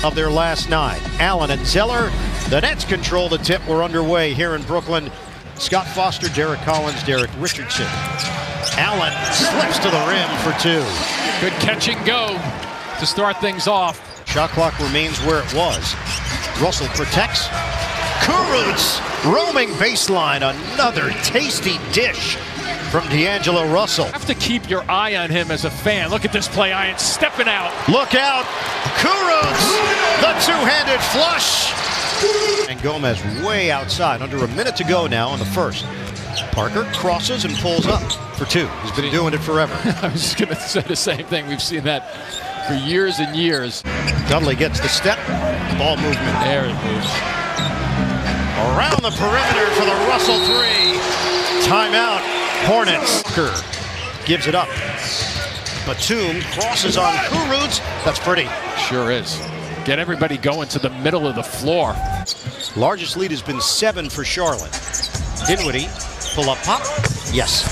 of their last 9. Allen and Zeller. The Nets control the tip. We're underway here in Brooklyn. Scott Foster, Derek Collins, Derek Richardson. Allen slips to the rim for 2. Good catch and go to start things off. Shot clock remains where it was. Russell protects. Kurucs roaming baseline. Another tasty dish from D'Angelo Russell. You have to keep your eye on him as a fan. Look at this play, Ian stepping out. Look out. Kurucs, the two-handed flush. And Gomez way outside. Under a minute to go now in the first. Parker crosses and pulls up for 2. He's been doing it forever. I was just going to say the same thing. We've seen that for years and years. Dudley gets the step. Ball movement. There it moves. Around the perimeter for the Russell 3. Timeout. Hornets. Gives it up. Batum crosses on Kurucs. That's pretty. Sure is. Get everybody going to the middle of the floor. Largest lead has been 7 for Charlotte. Dinwiddie, pull up pop. Yes.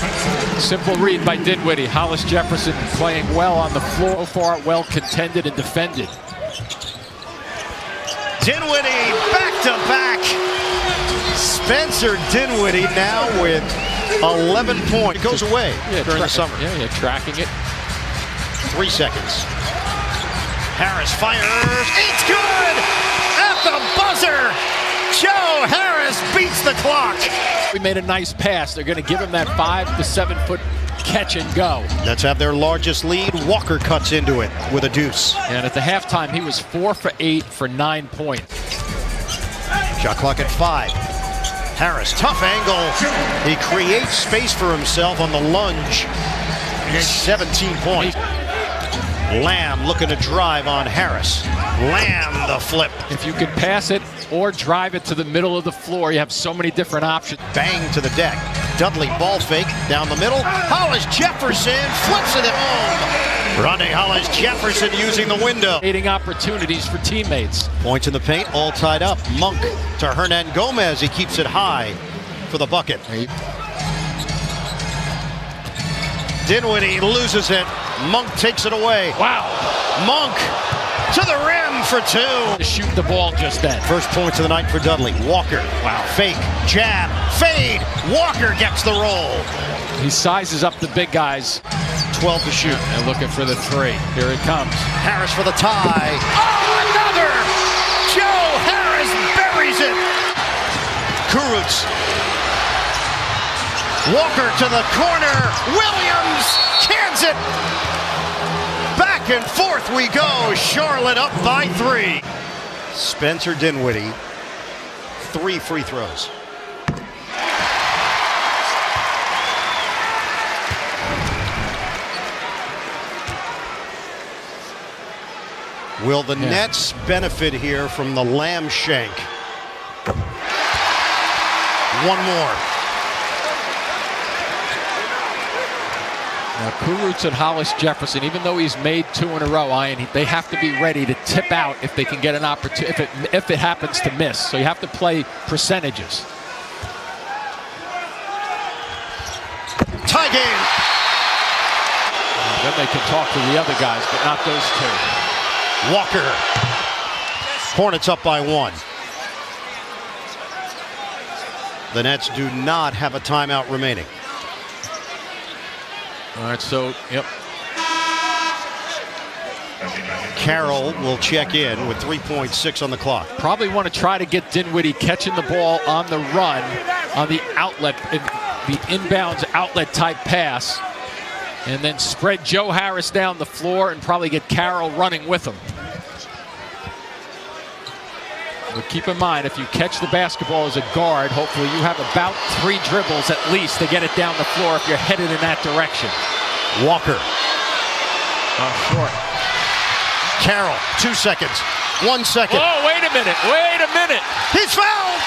Simple read by Dinwiddie. Hollis Jefferson playing well on the floor. So far, well contended and defended. Dinwiddie back to back. Spencer Dinwiddie now with 11 points. It goes away during the summer. Yeah, tracking it. 3 seconds. Harris fires. It's good! At the buzzer! Joe Harris beats the clock. We made a nice pass. They're going to give him that 5 to 7 foot catch and go. Let's have their largest lead. Walker cuts into it with a deuce. And at the halftime, he was 4 for 8 for 9 points. Shot clock at 5. Harris, tough angle. He creates space for himself on the lunge. 17 points. Lamb looking to drive on Harris. Lamb the flip. If you can pass it or drive it to the middle of the floor, you have so many different options. Bang to the deck. Dudley ball fake down the middle. Hollis Jefferson flips it home. Rondae Hollis Jefferson using the window. Creating opportunities for teammates. Points in the paint, all tied up. Monk to Hernan Gomez. He keeps it high for the bucket. Dinwiddie loses it. Monk takes it away. Wow. Monk to the rim for 2. To shoot the ball just then. First points of the night for Dudley. Walker. Wow. Fake. Jab. Fade. Walker gets the roll. He sizes up the big guys. 12 to shoot. And looking for the 3. Here it comes. Harris for the tie. Oh, another! Joe Harris buries it. Kurucs. Walker to the corner. Williams cans it. Back and forth we go. Charlotte up by 3. Spencer Dinwiddie, 3 free throws. Will the Nets benefit here from the Lamb shank? One more. Now, Kurucs and Hollis Jefferson, even though he's made 2 in a row, Ian, they have to be ready to tip out if they can get an opportunity, if it happens to miss. So you have to play percentages. Tie game. And then they can talk to the other guys, but not those 2. Walker. Hornets up by 1. The Nets do not have a timeout remaining. All right, so, yep. Carroll will check in with 3.6 on the clock. Probably want to try to get Dinwiddie catching the ball on the run, on the outlet, the inbounds outlet type pass, and then spread Joe Harris down the floor and probably get Carroll running with him. But keep in mind, if you catch the basketball as a guard, hopefully you have about 3 dribbles at least to get it down the floor if you're headed in that direction. Walker. Short. Carroll, 2 seconds. 1 second. Oh, wait a minute. Wait a minute. He's fouled.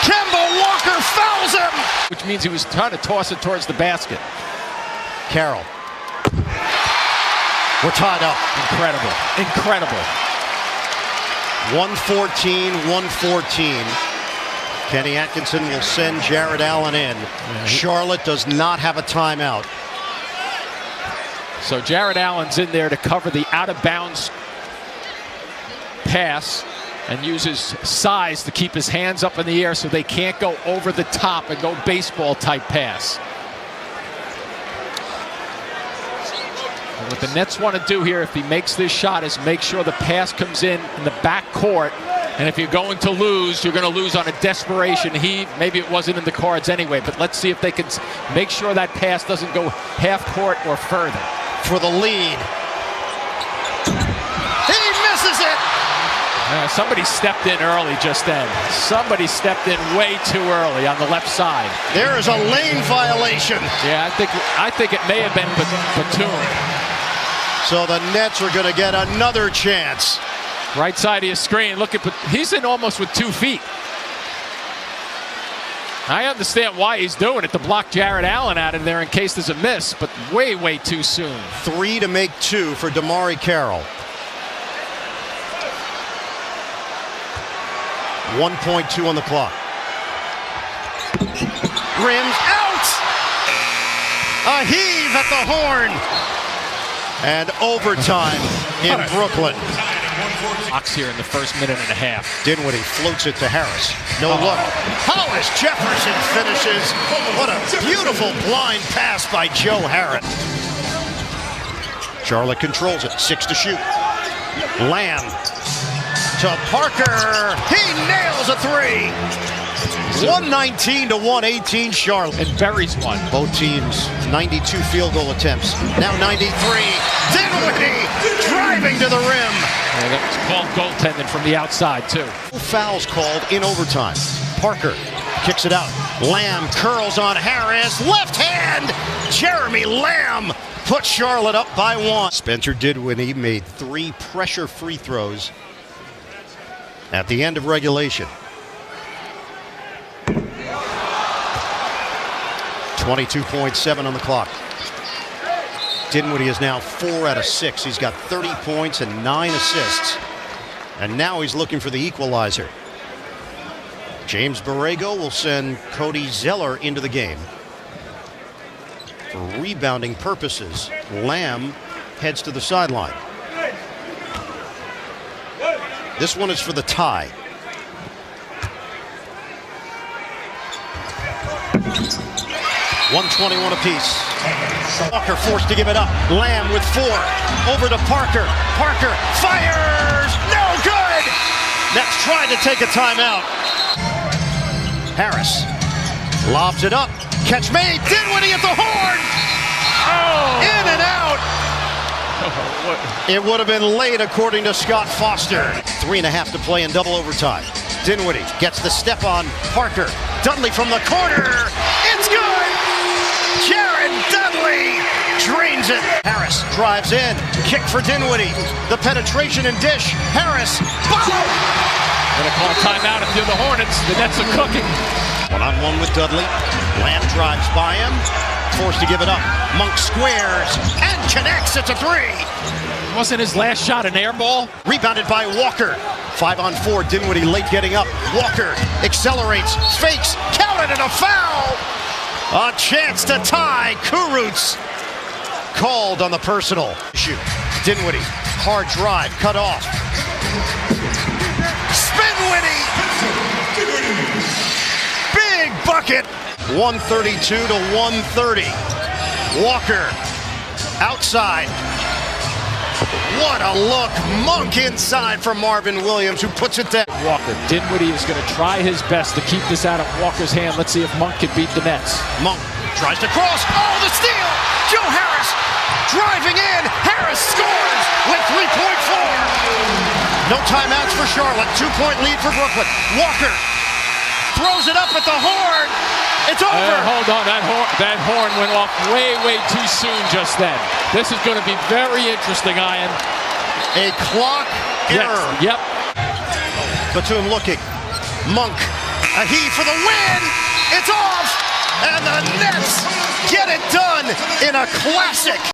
Kemba Walker fouls him. Which means he was trying to toss it towards the basket. Carroll. We're tied up. Incredible. Incredible. 114, 114. Kenny Atkinson will send Jared Allen in. Charlotte does not have a timeout. So Jared Allen's in there to cover the out-of-bounds pass and uses size to keep his hands up in the air so they can't go over the top and go baseball type pass. And what the Nets want to do here, if he makes this shot, is make sure the pass comes in the back court. And if you're going to lose, you're going to lose on a desperation heave. Maybe it wasn't in the cards anyway, but let's see if they can make sure that pass doesn't go half court or further. For the lead. He misses it! Somebody stepped in early just then. Somebody stepped in way too early on the left side. There is a lane violation. Yeah, I think it may have been Batum. So the Nets are going to get another chance. Right side of your screen. Look at, he's in almost with 2 feet. I understand why he's doing it, to block Jared Allen out of there in case there's a miss, but way, way too soon. 3 to make 2 for DeMarre Carroll. 1.2 on the clock. Rims out! A heave at the horn! And overtime in Brooklyn. Box here in the first minute and a half. Dinwiddie floats it to Harris. No look. Hollis Jefferson finishes. What a beautiful blind pass by Joe Harris. Charlotte controls it. 6 to shoot. Lamb to Parker. He nails a 3. 119 to 118 Charlotte. And buries one. Both teams 92 field goal attempts. Now 93. Dinwiddie driving to the rim. Yeah, that was called goaltending from the outside too. Fouls called in overtime. Parker kicks it out. Lamb curls on Harris. Left hand. Jeremy Lamb puts Charlotte up by 1. Spencer Dinwiddie made 3 pressure free throws at the end of regulation. 22.7 on the clock. Dinwiddie is now 4 out of 6. He's got 30 points and 9 assists. And now he's looking for the equalizer. James Borrego will send Cody Zeller into the game. For rebounding purposes, Lamb heads to the sideline. This one is for the tie. .121 apiece. Walker forced to give it up. Lamb with 4. Over to Parker. Parker fires! No good! Nets tried to take a timeout. Harris lobs it up. Catch made. Dinwiddie at the horn! Oh! In and out! Oh, it would have been late according to Scott Foster. 3.5 to play in double overtime. Dinwiddie gets the step on Parker. Dudley from the corner. It's good! Jared Dudley drains it. Harris drives in. Kick for Dinwiddie. The penetration and dish. Harris. Boom! Gonna call timeout if you're the Hornets. The Nets are cooking. 1-on-1 with Dudley. Lamb drives by him. Forced to give it up. Monk squares and connects. It's a 3. Wasn't his last shot an air ball? Rebounded by Walker. 5-on-4. Dinwiddie late getting up. Walker accelerates, fakes, counted, and a foul. A chance to tie. Kurucs called on the personal. Shoot. Dinwiddie. Hard drive. Cut off. Spinwiddie. Big bucket. 132 to 130. Walker outside. What a look. Monk inside from Marvin Williams, who puts it down. Walker. Dinwiddie is going to try his best to keep this out of Walker's hand. Let's see if Monk can beat the Nets. Monk tries to cross. Oh, the steal! Joe Harris driving in. Harris scores with 3.4. No timeouts for Charlotte. 2-point lead for Brooklyn. Walker throws it up at the horn. It's over. Hold on, that horn went off way, way too soon just then. This is going to be very interesting, Ian. A clock error. Yep. Batum looking. Monk, a heave for the win. It's off, and the Nets get it done in a classic.